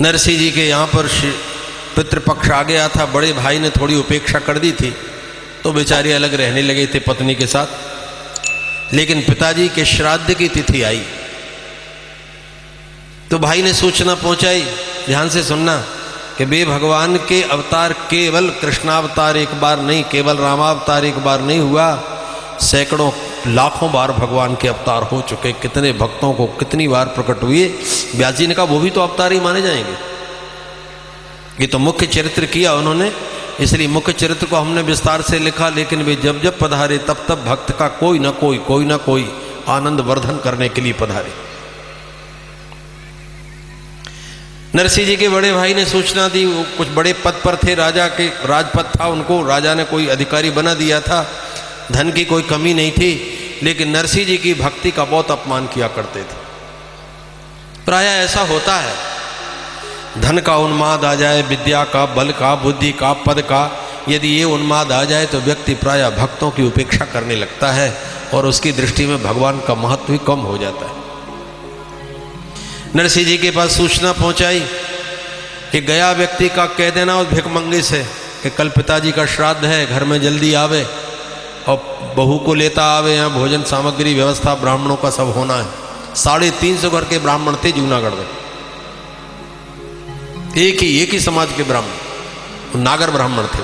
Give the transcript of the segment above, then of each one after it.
नरसिंह जी के यहाँ पर पितृपक्ष आ गया था, बड़े भाई ने थोड़ी उपेक्षा कर दी थी तो बेचारे अलग रहने लगे थे पत्नी के साथ। लेकिन पिताजी के श्राद्ध की तिथि आई तो भाई ने सूचना पहुंचाई, ध्यान से सुनना, कि वे भगवान के अवतार केवल कृष्णावतार एक बार नहीं, केवल रामावतार एक बार नहीं हुआ, सैकड़ों लाखों बार भगवान के अवतार हो चुके, कितने भक्तों को कितनी बार प्रकट हुए। व्यास जी ने कहा वो भी तो अवतार ही माने जाएंगे, ये तो मुख्य चरित्र किया उन्होंने, इसलिए मुख्य चरित्र को हमने विस्तार से लिखा। लेकिन वे जब जब पधारे तब तब भक्त का कोई ना कोई आनंद वर्धन करने के लिए पधारे। नरसिंह जी के बड़े भाई ने सूचना दी, वो कुछ बड़े पद पर थे, राजा के राजपद था, उनको राजा ने कोई अधिकारी बना दिया था, धन की कोई कमी नहीं थी, लेकिन नरसिंह जी की भक्ति का बहुत अपमान किया करते थे। प्रायः ऐसा होता है, धन का उन्माद आ जाए, विद्या का, बल का, बुद्धि का, पद का, यदि ये उन्माद आ जाए तो व्यक्ति प्रायः भक्तों की उपेक्षा करने लगता है और उसकी दृष्टि में भगवान का महत्व ही कम हो जाता है। नरसिंह जी के पास सूचना पहुंचाई कि गया व्यक्ति का कह देना उस भिखमंगे से कि कल पिताजी का श्राद्ध है, घर में जल्दी आवे और बहू को लेता आवे, यहाँ भोजन सामग्री व्यवस्था ब्राह्मणों का सब होना है। 350 घर के ब्राह्मण थे जूनागढ़ में, एक ही समाज के ब्राह्मण, नागर ब्राह्मण थे।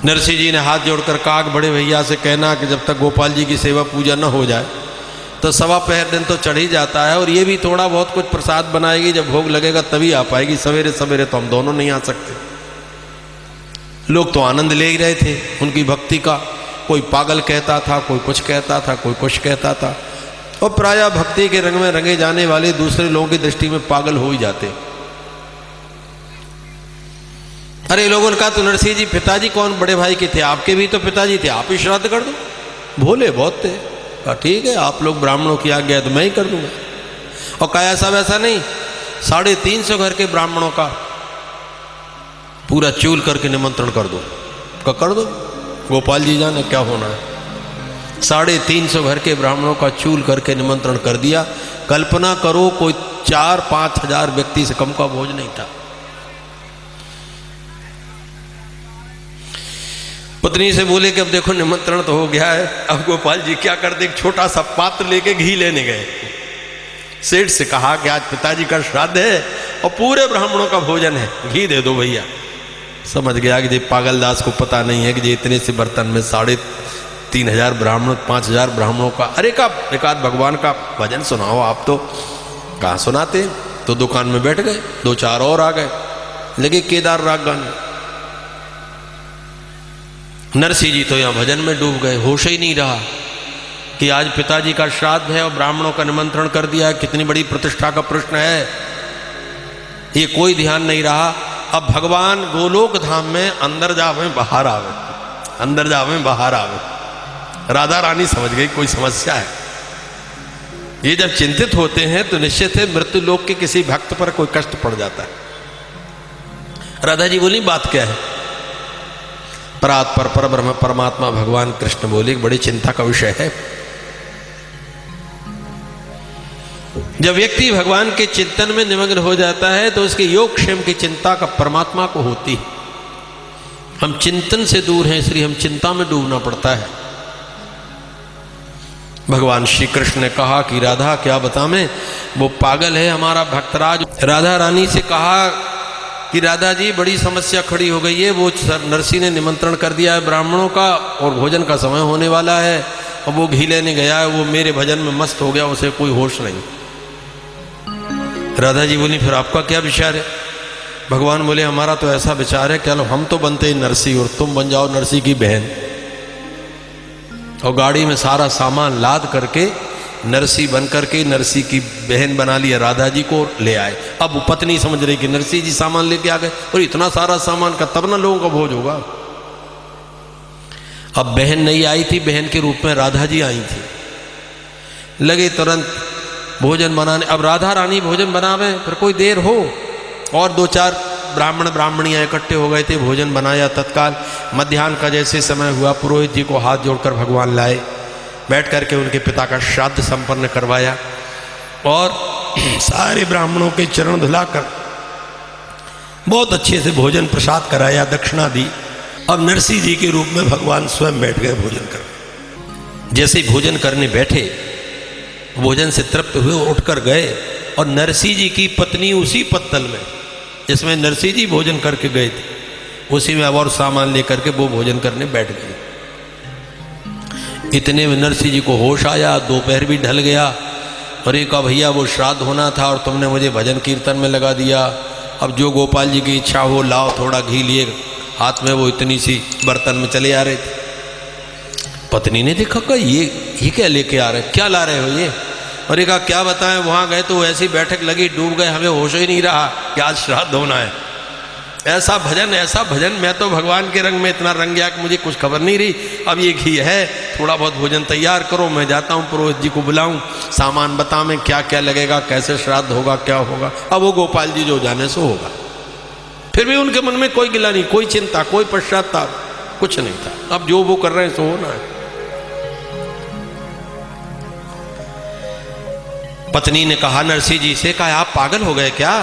नरसिंह जी ने हाथ जोड़कर कहा कि बड़े भैया से कहना कि जब तक गोपाल जी की सेवा पूजा न हो जाए तो सवा पहर दिन तो चढ़ ही जाता है, और ये भी थोड़ा बहुत कुछ प्रसाद बनाएगी, जब भोग लगेगा तभी आ पाएगी, सवेरे सवेरे तो हम दोनों नहीं आ सकते। लोग तो आनंद ले ही रहे थे उनकी भक्ति का, कोई पागल कहता था, कोई कुछ कहता था, कोई कुछ कहता था, और प्रायः भक्ति के रंग में रंगे जाने वाले दूसरे लोगों की दृष्टि में पागल हो ही जाते। अरे लोगों ने कहा तो नरसिंह जी पिताजी कौन, बड़े भाई के थे, आपके भी तो पिताजी थे, आप ही श्राद्ध कर दो। भोले बहुत थे, कहा ठीक है आप लोग ब्राह्मणों की आज्ञा है तो मैं ही कर दूंगा। और कहा ऐसा वैसा नहीं, 350 घर के ब्राह्मणों का पूरा चूल करके निमंत्रण कर दो। का कर दो, गोपाल जी जाने क्या होना है। 350 घर के ब्राह्मणों का चूल करके निमंत्रण कर दिया। कल्पना करो कोई 4-5 हजार व्यक्ति से कम का भोज नहीं था। पत्नी से बोले कि अब देखो निमंत्रण तो हो गया है, अब गोपाल जी क्या कर दे, एक छोटा सा पात्र लेके घी लेने गए। सेठ से कहा कि आज पिताजी का श्राद्ध है और पूरे ब्राह्मणों का भोजन है, घी दे दो भैया। समझ गया कि जी पागलदास को पता नहीं है कि जी इतने से बर्तन में 3,500 ब्राह्मण, 5,000 ब्राह्मणों का, अरे का एकाध भगवान का भजन सुनाओ। आप तो कहाँ सुनाते, तो दुकान में बैठ गए, 2-4 और आ गए, लगे केदार राग गाने। नरसिंह जी तो यहाँ भजन में डूब गए, होश ही नहीं रहा कि आज पिताजी का श्राद्ध है और ब्राह्मणों का निमंत्रण कर दिया, कितनी बड़ी प्रतिष्ठा का प्रश्न है, ये कोई ध्यान नहीं रहा। अब भगवान गोलोक धाम में अंदर जावे बाहर आवे, अंदर जावे बाहर आवे। राधा रानी समझ गई कोई समस्या है। ये जब चिंतित होते हैं तो निश्चित है मृत्यु लोक के किसी भक्त पर कोई कष्ट पड़ जाता है। राधा जी बोली बात क्या है, परात पर परब्रह्म परमात्मा भगवान कृष्ण बोले बड़ी चिंता का विषय है। जब व्यक्ति भगवान के चिंतन में निमग्न हो जाता है तो उसके योग क्षेम की चिंता का परमात्मा को होती है। हम चिंतन से दूर हैं, इसलिए हम चिंता में डूबना पड़ता है। भगवान श्री कृष्ण ने कहा कि राधा क्या बता मैं, वो पागल है हमारा भक्तराज। राधा रानी से कहा कि राधा जी बड़ी समस्या खड़ी हो गई है, वो नरसिंह ने निमंत्रण कर दिया है ब्राह्मणों का और भोजन का समय होने वाला है, और वो घी लेने गया है, वो मेरे भजन में मस्त हो गया, उसे कोई होश नहीं। राधा जी बोली फिर आपका क्या विचार है। भगवान बोले हमारा तो ऐसा विचार है, चलो हम तो बनते हैं नरसिंह और तुम बन जाओ नरसिंह की बहन। और गाड़ी में सारा सामान लाद करके नरसिंह बन करके नरसिंह की बहन बना लिया, राधा जी को ले आए। अब वो पत्नी समझ रही कि नरसिंह जी सामान लेके आ गए, और इतना सारा सामान का तब ना लोगों का भोज होगा। अब बहन नहीं आई थी, बहन के रूप में राधा जी आई थी, लगे तुरंत भोजन बनाने। अब राधा रानी भोजन बनावे, फिर कोई देर हो, और 2-4 ब्राह्मण ब्राह्मणियाँ इकट्ठे हो गए थे, भोजन बनाया तत्काल। मध्याह्न का जैसे समय हुआ, पुरोहित जी को हाथ जोड़कर भगवान लाए, बैठ करके उनके पिता का श्राद्ध संपन्न करवाया, और सारे ब्राह्मणों के चरण धुलाकर बहुत अच्छे से भोजन प्रसाद कराया, दक्षिणा दी। अब नरसिंह जी के रूप में भगवान स्वयं बैठ गए भोजन करने। जैसे ही भोजन करने बैठे, भोजन से तृप्त हुए उठकर गए और नरसिंह जी की पत्नी उसी पत्तल में जिसमें नरसिंह जी भोजन करके गए थे, उसी में अब और सामान लेकर के वो भोजन करने बैठ गए। इतने में नरसिंह जी को होश आया, दोपहर भी ढल गया और एक कहा भैया वो श्राद्ध होना था और तुमने मुझे भजन कीर्तन में लगा दिया, अब जो गोपाल जी की इच्छा हो लाओ। थोड़ा घी लिए हाथ में, वो इतनी सी बर्तन में चले आ रहे थे। पत्नी ने देखा कि ये क्या लेके आ रहे, क्या ला रहे हो ये? और ये कहा क्या बताएं, वहाँ गए तो ऐसी बैठक लगी, डूब गए, हमें होश ही नहीं रहा कि आज श्राद्ध होना है। ऐसा भजन, मैं तो भगवान के रंग में इतना रंग गया कि मुझे कुछ खबर नहीं रही। अब ये घी है, थोड़ा बहुत भोजन तैयार करो, मैं जाता हूँ पुरोहित जी को बुलाऊं, सामान बता में क्या क्या लगेगा, कैसे श्राद्ध होगा, क्या होगा। अब वो गोपाल जी जो जाने सो होगा। फिर भी उनके मन में कोई गिला नहीं, कोई चिंता, कोई पश्चाताप, कुछ नहीं था। अब जो वो कर रहे हैं सो होना है। पत्नी ने कहा नरसिंह जी से, कहा आप पागल हो गए क्या?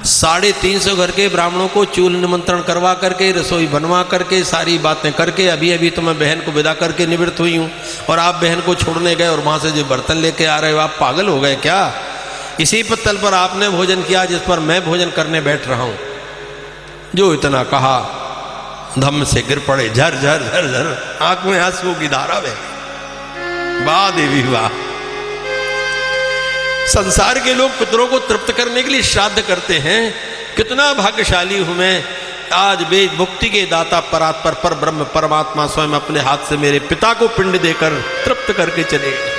350 घर के ब्राह्मणों को चूल निमंत्रण करवा करके, रसोई बनवा करके, सारी बातें करके, अभी तो मैं बहन को विदा करके निवृत्त हुई हूँ और आप बहन को छोड़ने गए और वहाँ से जो बर्तन लेके आ रहे हो, आप पागल हो गए क्या? इसी पत्तल पर आपने भोजन किया जिस पर मैं भोजन करने बैठ रहा हूँ। जो इतना कहा, धम्म से गिर पड़े, झर झर झर झर आंख में आंसू की धारा बह। वाह देवी वाह! संसार के लोग पितरों को तृप्त करने के लिए श्राद्ध करते हैं। कितना भाग्यशाली हूं मैं, आज वेद मुक्ति के दाता परात्पर पर ब्रह्म परमात्मा स्वयं अपने हाथ से मेरे पिता को पिंड देकर तृप्त करके चले गए।